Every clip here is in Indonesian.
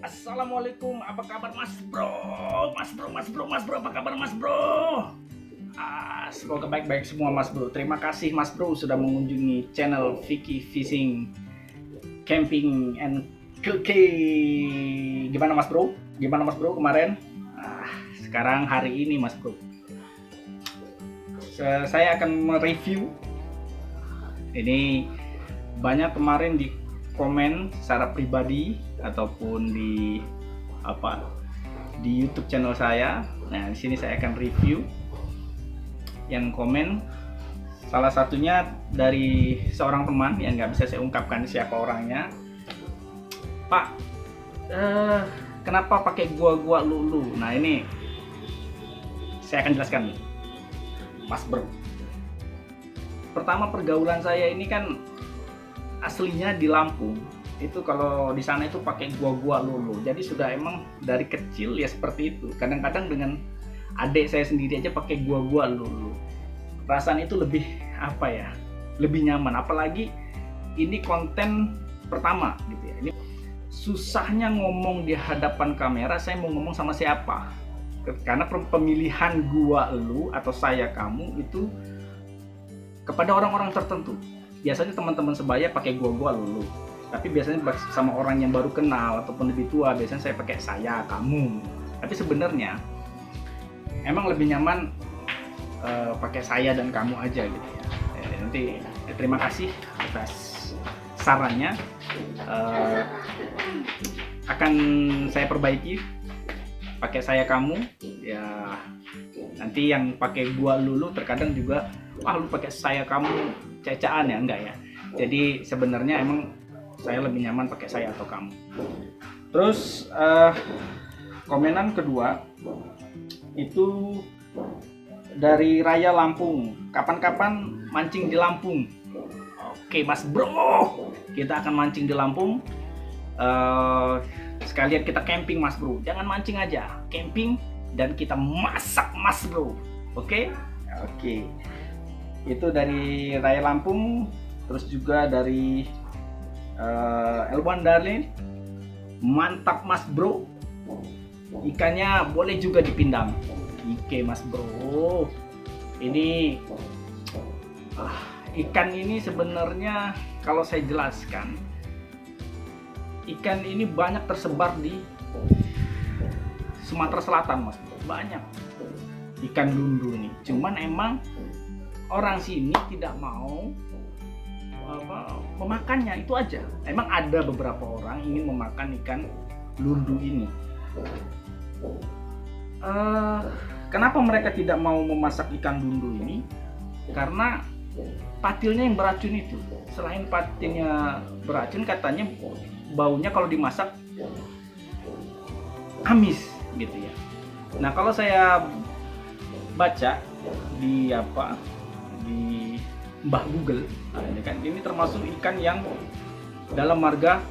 Assalamualaikum, apa kabar Mas Bro? Apa kabar Mas Bro? Semoga baik-baik semua Mas Bro. Terima kasih Mas Bro sudah mengunjungi channel Vicky Fishing Camping and Cooking. Gimana Mas Bro? Kemarin? Sekarang hari ini Mas Bro, saya akan mereview. Ini banyak kemarin di komen secara pribadi ataupun di YouTube channel saya. Nah, di sini saya akan review yang komen. Salah satunya dari seorang teman yang nggak bisa saya ungkapkan siapa orangnya. Pak, kenapa pakai gua lulu? Nah, ini saya akan jelaskan, Mas Bro. Pertama, pergaulan saya ini kan aslinya di Lampung. Itu kalau di sana itu pakai gua lulu. Jadi sudah emang dari kecil ya seperti itu. Kadang-kadang dengan adik saya sendiri aja pakai gua lulu. Perasaan itu lebih lebih nyaman. Apalagi ini konten pertama gitu ya. Ini susahnya ngomong di hadapan kamera. Saya mau ngomong sama siapa? Karena pemilihan gua lu atau saya kamu itu kepada orang-orang tertentu. Biasanya teman-teman sebaya pakai gua lulu. Tapi biasanya sama orang yang baru kenal ataupun lebih tua, biasanya saya pakai saya, kamu. Tapi sebenarnya emang lebih nyaman pakai saya dan kamu aja gitu ya. Nanti terima kasih atas sarannya. Akan saya perbaiki pakai saya kamu ya. Nanti yang pakai gua lulu terkadang juga lu pakai saya kamu cecaan ya, enggak ya. Jadi sebenarnya emang saya lebih nyaman pakai saya atau kamu. Terus komenan kedua itu dari Raya Lampung. Kapan-kapan mancing di Lampung? Oke Mas Bro, kita akan mancing di Lampung. Sekalian kita camping Mas Bro. Jangan mancing aja, camping dan kita masak Mas Bro. Oke? Itu dari Raya Lampung. Terus juga dari Elwan Darlin. Mantap Mas Bro, ikannya boleh juga dipindang. Oke Mas Bro, ini ikan ini sebenarnya kalau saya jelaskan, ikan ini banyak tersebar di Sumatera Selatan Mas Bro. Banyak ikan lundu ini, cuman emang orang sini tidak mau memakannya, itu aja. Emang ada beberapa orang ingin memakan ikan lundu ini. Kenapa mereka tidak mau memasak ikan lundu ini? Karena patilnya yang beracun itu. Selain patilnya beracun, katanya baunya kalau dimasak amis gitu ya. Nah, kalau saya baca di Mbah Google, ini termasuk ikan yang dalam marga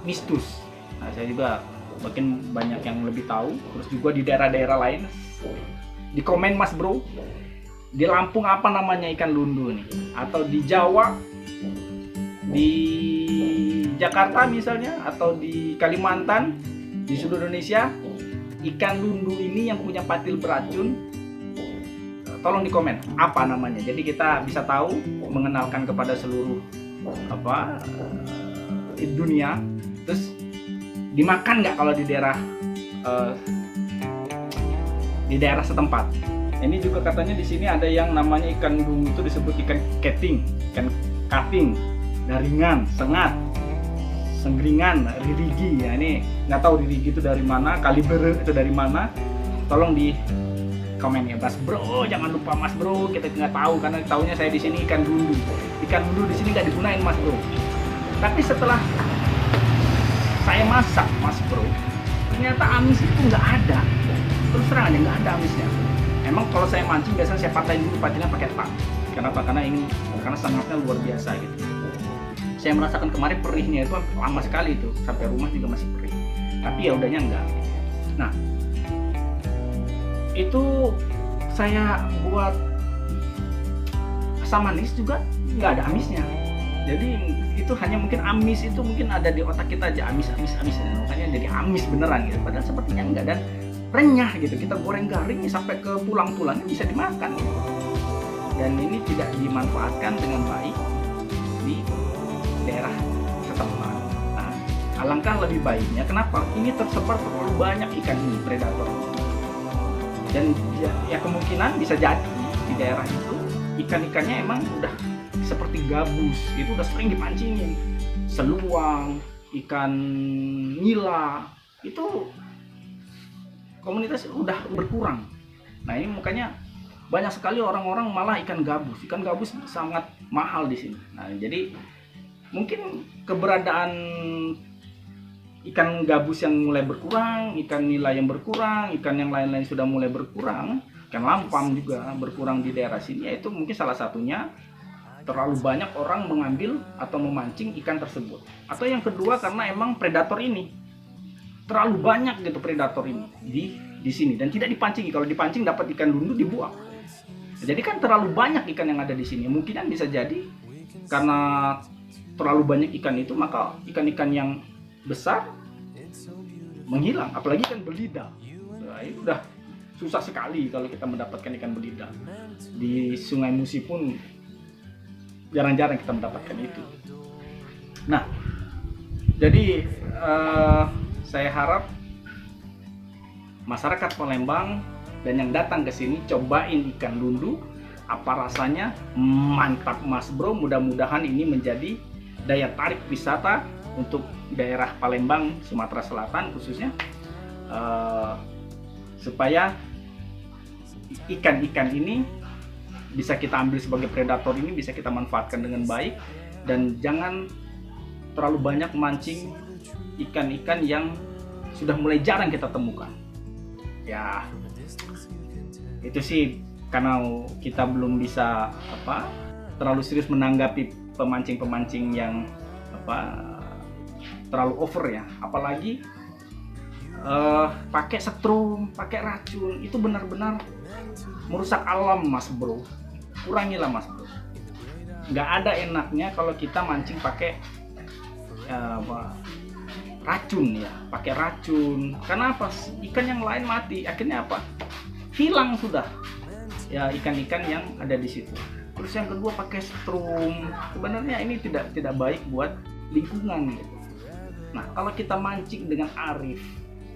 mistus. Nah, saya juga makin banyak yang lebih tahu. Terus juga di daerah-daerah lain di komen Mas Bro, di Lampung apa namanya ikan lundu nih? Atau di Jawa, di Jakarta misalnya, atau di Kalimantan, di seluruh Indonesia, ikan lundu ini yang punya patil beracun, tolong di komen apa namanya. Jadi kita bisa tahu, mengenalkan kepada seluruh dunia. Terus dimakan nggak kalau di daerah setempat. Ini juga katanya di sini ada yang namanya ikan lundu itu disebut ikan keting, ikan kating, daringan, sengat, senggringan, ririgi. Ya, ini nggak tahu ririgi itu dari mana, kaliber itu dari mana. Tolong di komen ya Mas Bro, jangan lupa Mas Bro, kita nggak tahu karena taunya saya di sini ikan lundu. Ikan lundu di sini nggak digunain Mas Bro. Tapi setelah saya masak Mas Bro, ternyata amis itu nggak ada. Terus terang aja nggak ada amisnya. Emang kalau saya mancing biasanya saya patahin dulu patilnya pakai tang. Kenapa? Karena sangatnya luar biasa gitu. Saya merasakan kemarin perihnya itu lama sekali itu, sampai rumah juga masih perih. Tapi ya udahnya enggak. Nah, itu saya buat asam manis juga nggak ada amisnya. Jadi itu hanya mungkin amis itu mungkin ada di otak kita aja, amis, makanya jadi amis beneran gitu. Padahal sepertinya enggak, dan renyah gitu. Kita goreng garing sampai ke tulang-tulangnya bisa dimakan gitu. Dan ini tidak dimanfaatkan dengan baik di daerah setempat. Nah, alangkah lebih baiknya, kenapa? Ini tersebar terlalu banyak ikan ini, predator. Dan ya kemungkinan bisa jadi di daerah itu ikan-ikannya emang udah seperti gabus, itu udah sering dipancingin. Seluang, ikan nila, itu komunitas udah berkurang. Nah ini makanya banyak sekali orang-orang malah ikan gabus. Ikan gabus sangat mahal di sini. Nah jadi mungkin keberadaan ikan gabus yang mulai berkurang, ikan nila yang berkurang, ikan yang lain-lain sudah mulai berkurang, ikan lampam juga berkurang di daerah sini, yaitu mungkin salah satunya terlalu banyak orang mengambil atau memancing ikan tersebut. Atau yang kedua karena emang predator ini terlalu banyak gitu, predator ini di sini dan tidak dipancing. Kalau dipancing dapat ikan lundu dibuang. Jadi kan terlalu banyak ikan yang ada di sini. Mungkin bisa jadi karena terlalu banyak ikan itu, maka ikan-ikan yang besar menghilang, apalagi ikan belida. Nah, itu udah susah sekali kalau kita mendapatkan ikan belida. Di Sungai Musi pun jarang-jarang kita mendapatkan itu. Nah, jadi saya harap masyarakat Palembang dan yang datang ke sini cobain ikan lundu, apa rasanya, mantap Mas Bro. Mudah-mudahan ini menjadi daya tarik wisata untuk daerah Palembang, Sumatera Selatan khususnya, supaya ikan-ikan ini bisa kita ambil sebagai predator, ini bisa kita manfaatkan dengan baik, dan jangan terlalu banyak mancing ikan-ikan yang sudah mulai jarang kita temukan. Ya itu sih karena kita belum bisa terlalu serius menanggapi pemancing-pemancing yang terlalu over ya, apalagi pakai setrum, pakai racun, itu benar-benar merusak alam Mas Bro. Kurangilah Mas Bro. Nggak ada enaknya kalau kita mancing pakai racun ya, pakai racun. Karena apa? Ikan yang lain mati, akhirnya apa? Hilang sudah ya ikan-ikan yang ada di situ. Terus yang kedua pakai setrum, sebenarnya ini tidak baik buat lingkungan gitu. Nah kalau kita mancing dengan arif,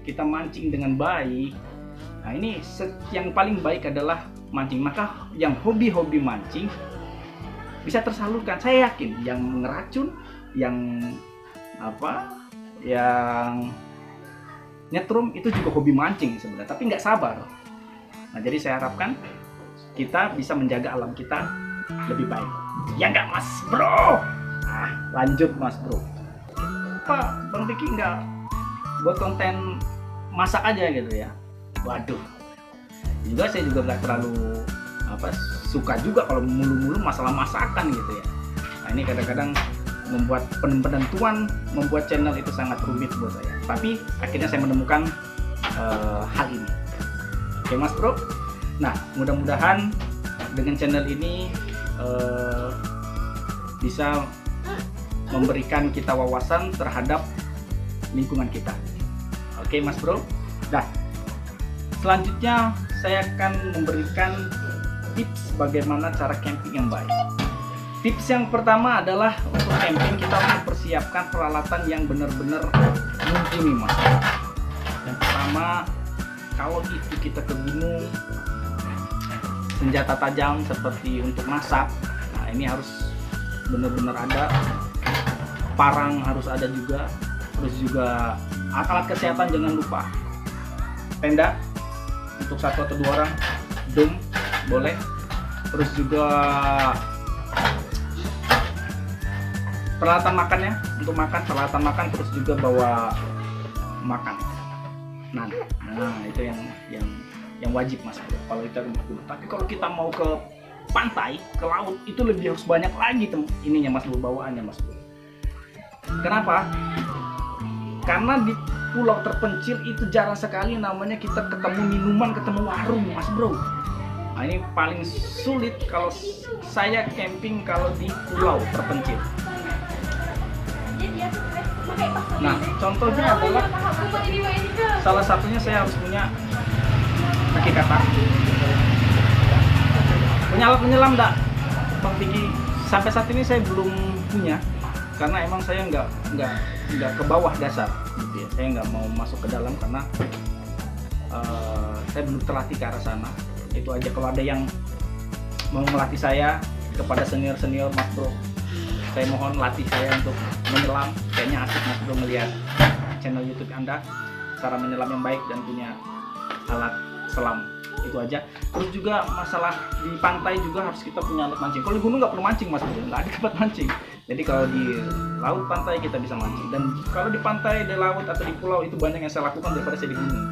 kita mancing dengan baik, nah ini yang paling baik adalah mancing. Maka yang hobi-hobi mancing bisa tersalurkan. Saya yakin yang ngeracun, yang yang nyetrum itu juga hobi mancing sebenarnya, tapi nggak sabar. Nah jadi saya harapkan kita bisa menjaga alam kita lebih baik. Ya nggak Mas Bro? Nah, lanjut Mas Bro. Pak Bang Vicky nggak buat konten masak aja gitu ya? Waduh. Juga saya juga nggak terlalu suka juga kalau mulu-mulu masalah masakan gitu ya. Nah ini kadang-kadang membuat penentuan membuat channel itu sangat rumit buat saya. Tapi akhirnya saya menemukan hal ini. Oke Mas Bro. Nah mudah-mudahan dengan channel ini bisa memberikan kita wawasan terhadap lingkungan kita. Oke Mas Bro. Nah selanjutnya saya akan memberikan tips bagaimana cara camping yang baik. Tips yang pertama adalah untuk camping kita mempersiapkan peralatan yang benar-benar mumpuni Mas. Yang pertama, kalau itu kita ke gunung, senjata tajam seperti untuk masak, nah ini harus benar-benar ada. Parang harus ada juga. Terus juga alat kesehatan jangan lupa. Tenda untuk 1 atau 2 orang, dom boleh. Terus juga peralatan makannya, untuk makan, peralatan makan, terus juga bawa makan. Nah itu yang wajib Mas Bro kalau kita ke gunung. Tapi kalau kita mau ke pantai, ke laut, itu lebih harus banyak lagi ininya Mas Bro, bawaannya Mas Bro. Kenapa? Karena di pulau terpencil itu jarang sekali namanya kita ketemu minuman, ketemu warung Mas Bro. Nah ini paling sulit kalau saya camping kalau di pulau terpencil. Nah, contohnya adalah salah satunya saya harus punya kaki katak. Punya alat menyelam enggak, Bang Vicky? Sampai saat ini saya belum punya, karena emang saya nggak ke bawah dasar, gitu ya. Saya nggak mau masuk ke dalam karena saya belum terlatih ke arah sana. Itu aja. Kalau ada yang mau melatih saya, kepada senior Mas Bro, saya mohon latih saya untuk menyelam. Kayaknya asik Mas Bro melihat channel YouTube Anda cara menyelam yang baik dan punya alat selam. Itu aja. Terus juga masalah di pantai juga harus kita punya alat mancing. Kalau di gunung nggak perlu mancing Mas Bro, nggak ada tempat mancing. Jadi kalau di laut pantai kita bisa mancing, dan kalau di pantai, di laut atau di pulau itu banyak yang saya lakukan daripada saya di gunung.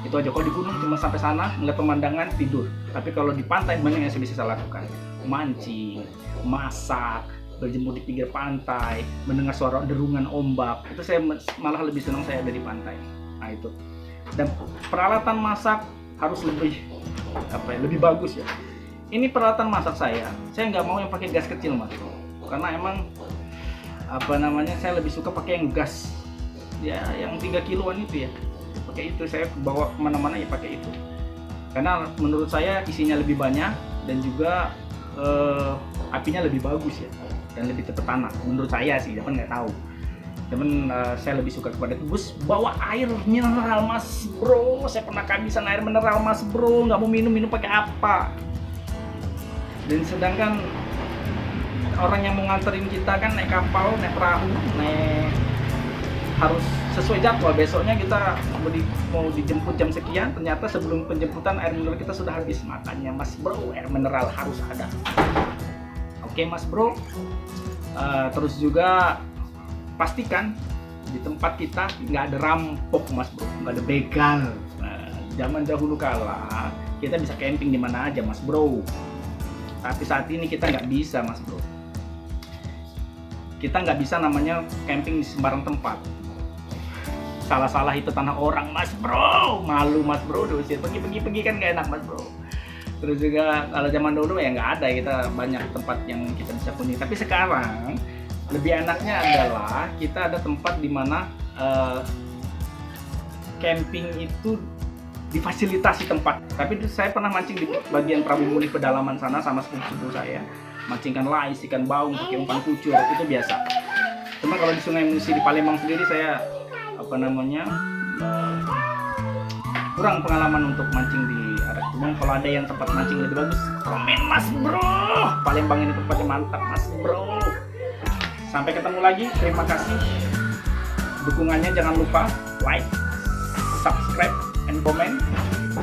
Itu aja. Kalau di gunung cuma sampai sana ngeliat pemandangan, tidur. Tapi kalau di pantai banyak yang bisa saya lakukan. Mancing, masak, berjemur di pinggir pantai, mendengar suara derungan ombak. Itu saya malah lebih senang saya ada di pantai. Nah itu. Dan peralatan masak harus lebih bagus ya. Ini peralatan masak saya nggak mau yang pakai gas kecil Mas, karena emang saya lebih suka pakai yang gas ya, yang 3 kiloan itu ya. Pakai itu saya bawa kemana-mana ya, pakai itu. Karena menurut saya isinya lebih banyak dan juga apinya lebih bagus ya, dan lebih cepat panas. Menurut saya sih, tapi nggak tahu. Temen saya lebih suka kepada itu. Bus, bawa air mineral Mas Bro. Saya pernah kehabisan air mineral Mas Bro. Nggak mau minum pakai apa? Dan sedangkan orang yang mau nganterin kita kan naik kapal, naik perahu, harus sesuai jadwal. Besoknya kita mau dijemput jam sekian, ternyata sebelum penjemputan air mineral kita sudah habis. Makanya Mas Bro, air mineral harus ada. Oke Mas Bro. Terus juga pastikan di tempat kita nggak ada rampok Mas Bro, nggak ada begal. Zaman dahulu kala kita bisa camping di mana aja Mas Bro. Tapi saat ini kita nggak bisa Mas Bro. Kita nggak bisa namanya camping di sembarang tempat. Salah-salah itu tanah orang Mas Bro, malu Mas Bro, diusir pergi kan nggak enak Mas Bro. Terus juga kalau zaman dulu ya nggak ada, kita banyak tempat yang kita bisa kunjungi. Tapi sekarang lebih enaknya adalah kita ada tempat di mana camping itu difasilitasi tempat. Tapi saya pernah mancing di bagian Prabu Muli pedalaman sana sama sepupu saya. Mancingkan lais, ikan baung, pakai umpan kucur, itu biasa. Cuma kalau di Sungai Musi di Palembang sendiri saya kurang pengalaman untuk mancing di area. Cuma kalau ada yang tempat mancing lebih bagus, komen Mas Bro. Palembang ini tempatnya mantap Mas Bro. Sampai ketemu lagi. Terima kasih dukungannya, jangan lupa like, subscribe, and comment.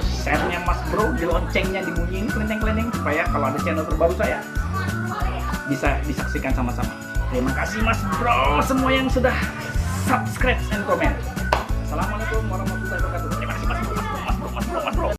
Share-nya Mas Bro, di loncengnya dibunyiin kelenteng-kelenteng supaya kalau ada channel terbaru saya bisa disaksikan sama-sama. Terima kasih Mas Bro semua yang sudah subscribe and comment. Assalamualaikum warahmatullahi wabarakatuh.